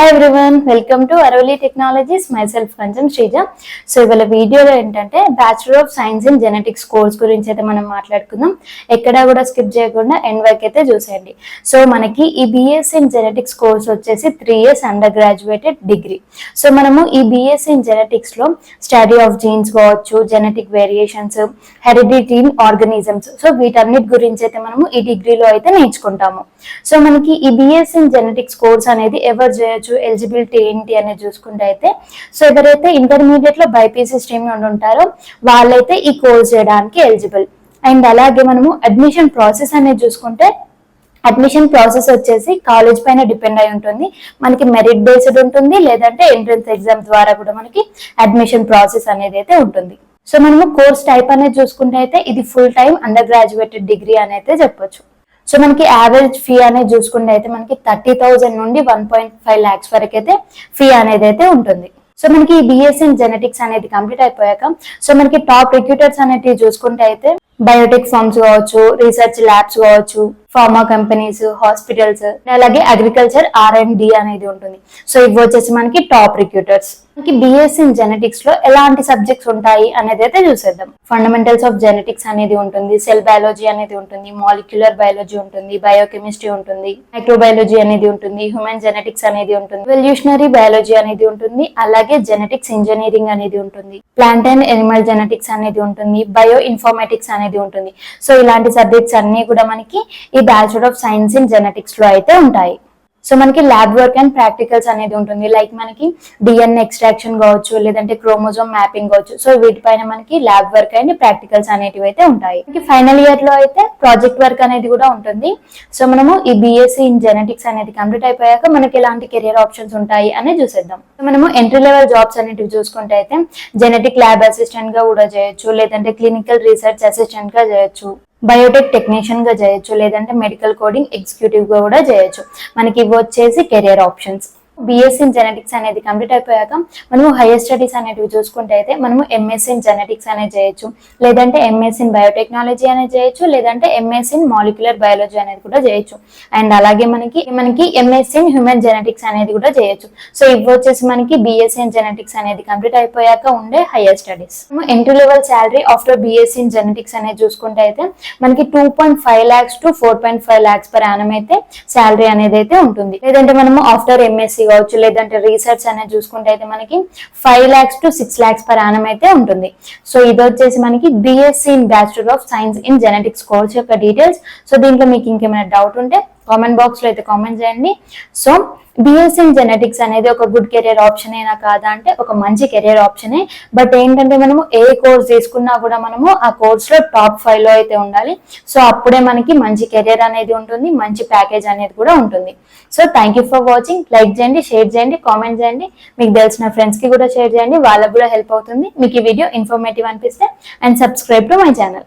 Hi everyone, welcome to Aravali Technologies. Myself Kanjam Shrija. So ఇవాళ వీడియోలో ఏంటంటే bachelor of science in genetics course గురించి అయితే మనం మాట్లాడుకుందాం. ఎక్కడా కూడా స్కిప్ చేయకుండా ఎండ్ వరకు అయితే చూసేయండి. సో మనకి ఈ బిఎస్సీ ఇన్ జెనెటిక్స్ కోర్స్ వచ్చేసి 3 years under graduated degree. So మనము ఈ బిఎస్సీ ఇన్ జెనెటిక్స్ లో స్టడీ ఆఫ్ జీన్స్ కావచ్చు, genetic variations, heredity in organisms, so వీటన్నిటి గురించి అయితే మనము ఈ డిగ్రీలో అయితే నేర్చుకుంటాము. సో మనకి ఈ బిఎస్సీ ఇన్ జెనెటిక్స్ కోర్స్ అనేది ఎవరు చేయొచ్చు, ఎలిజిబిలిటీ ఏంటి అనేది చూసుకుంటే అయితే సో ఎవరైతే ఇంటర్మీడియట్ లో బైపీసీ స్ట్రీమ్ నుండి ఉంటారో వాళ్ళైతే ఈ కోర్స్ చేయడానికి ఎలిజిబుల్. అండ్ అలాగే మనము అడ్మిషన్ ప్రాసెస్ అనేది చూసుకుంటే అడ్మిషన్ ప్రాసెస్ వచ్చేసి కాలేజ్ పైన డిపెండ్ అయి ఉంటుంది. మనకి మెరిట్ బేస్డ్ ఉంటుంది, లేదంటే ఎంట్రన్స్ ఎగ్జామ్ ద్వారా కూడా మనకి అడ్మిషన్ ప్రాసెస్ అనేది అయితే ఉంటుంది. సో మనము కోర్స్ టైప్ అనేది చూసుకుంటే అయితే ఇది full time under graduated degree అని అయితే చెప్పొచ్చు. సో మనకి యావరేజ్ ఫీ అనేది చూసుకుంటే అయితే మనకి 30,000 నుండి 1.5 lakhs వరకు అయితే ఫీ అనేది అయితే ఉంటుంది. సో మనకి ఈ బిఎస్సీ ఇన్ జెనెటిక్స్ అనేది కంప్లీట్ అయిపోయాక సో మనకి టాప్ రిక్రూటర్స్ అనేవి చూసుకుంటే అయితే బయోటెక్ ఫార్మ్స్ కావచ్చు, రీసెర్చ్ ల్యాబ్స్ కావచ్చు, ఫార్మా కంపెనీస్, హాస్పిటల్స్, అలాగే అగ్రికల్చర్ R&D అనేది ఉంటుంది. సో ఇవి వచ్చేసి మనకి టాప్ రిక్రూటర్స్. మనకి బిఎస్సీ ఇన్ జెనెటిక్స్ లో ఎలాంటి సబ్జెక్ట్స్ ఉంటాయి అనేది అయితే చూసేద్దాం. ఫండమెంటల్స్ ఆఫ్ జెనెటిక్స్ అనేది ఉంటుంది, సెల్ బయాలజీ అనేది ఉంటుంది, మాలిక్యులర్ బయాలజీ ఉంటుంది, బయోకెమిస్ట్రీ ఉంటుంది, మైక్రోబయాలజీ అనేది ఉంటుంది, హ్యూమన్ జెనెటిక్స్ అనేది ఉంటుంది, ఎవల్యూషనరీ బయాలజీ అనేది ఉంటుంది, అలాగే జెనెటిక్స్ ఇంజనీరింగ్ అనేది ఉంటుంది, ప్లాంట్ అండ్ ఎనిమల్ జెనెటిక్స్ అనేది ఉంటుంది, బయో ఇన్ఫర్మేటిక్స్ అనేది ఉంటుంది. సో ఇలాంటి సబ్జెక్ట్స్ అన్ని కూడా మనకి ఈ bachelor of science in genetics లో అయితే ఉంటాయి. సో మనకి ల్యాబ్ వర్క్ అండ్ ప్రాక్టికల్స్ అనేది ఉంటుంది. లైక్ మనకి డిఎన్ఏ ఎక్స్ట్రాక్షన్ కావచ్చు, లేదంటే క్రోమోజోమ్ మ్యాపింగ్ కావచ్చు. సో వీటిపైన మనకి ల్యాబ్ వర్క్ అండ్ ప్రాక్టికల్స్ అనేటివి అయితే ఉంటాయి. మనకి ఫైనల్ ఇయర్ లో అయితే ప్రాజెక్ట్ వర్క్ అనేది కూడా ఉంటుంది. సో మనము ఈ బిఎస్సీ ఇన్ జెనెటిక్స్ అనేది కంప్లీట్ అయిపోయాక మనకి ఎలాంటి కెరియర్ ఆప్షన్స్ ఉంటాయి అనేది చూసేద్దాం. మనము ఎంట్రీ లెవెల్ జాబ్స్ అనేటివి చూసుకుంటే అయితే జెనెటిక్ ల్యాబ్ అసిస్టెంట్ గా కూడా చేయొచ్చు, లేదంటే క్లినికల్ రీసెర్చ్ అసిస్టెంట్ గా చేయొచ్చు, బయోటెక్ టెక్నీషియన్ గా చేయొచ్చు, లేదంటే మెడికల్ కోడింగ్ ఎగ్జిక్యూటివ్ గా కూడా చేయొచ్చు. మనకి ఇవి వచ్చేసి career options. BSc in genetics అనేది కంప్లీట్ అయిపోయాక మనము హైయర్ స్టడీస్ అనేవి చూసుకుంటే అయితే మనము ఎంఎస్సీ ఇన్ జెనెటిక్స్ అనేది చేయొచ్చు, లేదంటే ఎంఎస్సీ ఇన్ బయోటెక్నాలజీ అనేది చేయొచ్చు, లేదంటే ఎంఎస్సీ ఇన్ మాలిక్యులర్ బయాలజీ అనేది కూడా చేయొచ్చు. అండ్ అలాగే మనకి ఎంఎస్సీ ఇన్ హ్యూమన్ జెనెటిక్స్ అనేది కూడా చేయొచ్చు. సో ఇవి వచ్చేసి మనకి బిఎస్సీ ఇన్ జెనెటిక్స్ అనేది కంప్లీట్ అయిపోయాక ఉండే higher studies. Entry level salary after BSc in genetics అనేది చూసుకుంటే అయితే మనకి 2.5 lakhs to 4.5 lakhs per annum అయితే శాలరీ అనేది అయితే ఉంటుంది. లేదంటే మనము ఆఫ్టర్ ఎంఎస్సీ కావచ్చు, లేదంటే రీసెర్చ్ అనేది చూసుకుంటే అయితే మనకి 5 lakhs to 6 lakhs per annum అయితే ఉంటుంది. సో ఇది వచ్చేసి మనకి BSc in bachelor of science in genetics course యొక్క డీటెయిల్స్. సో దీంట్లో మీకు ఇంకేమైనా డౌట్ ఉంటే కామెంట్ బాక్స్ లో అయితే కామెంట్ చేయండి. సో బిఎస్సీ ఇన్ జెనెటిక్స్ అనేది ఒక గుడ్ కెరియర్ ఆప్షన్ అయినా కాదా అంటే ఒక మంచి కెరియర్ ఆప్షనే. బట్ ఏంటంటే మనము ఏ కోర్స్ తీసుకున్నా కూడా మనము ఆ కోర్స్ లో టాప్ 5 లో అయితే ఉండాలి. సో అప్పుడే మనకి మంచి కెరియర్ అనేది ఉంటుంది, మంచి ప్యాకేజ్ అనేది కూడా ఉంటుంది. So thank you for watching. Like చేయండి, షేర్ చేయండి, కామెంట్ చేయండి, మీకు తెలిసిన ఫ్రెండ్స్ కి కూడా షేర్ చేయండి, వాళ్ళకు కూడా హెల్ప్ అవుతుంది మీకు ఈ వీడియో ఇన్ఫర్మేటివ్ అనిపిస్తే. And subscribe to my channel.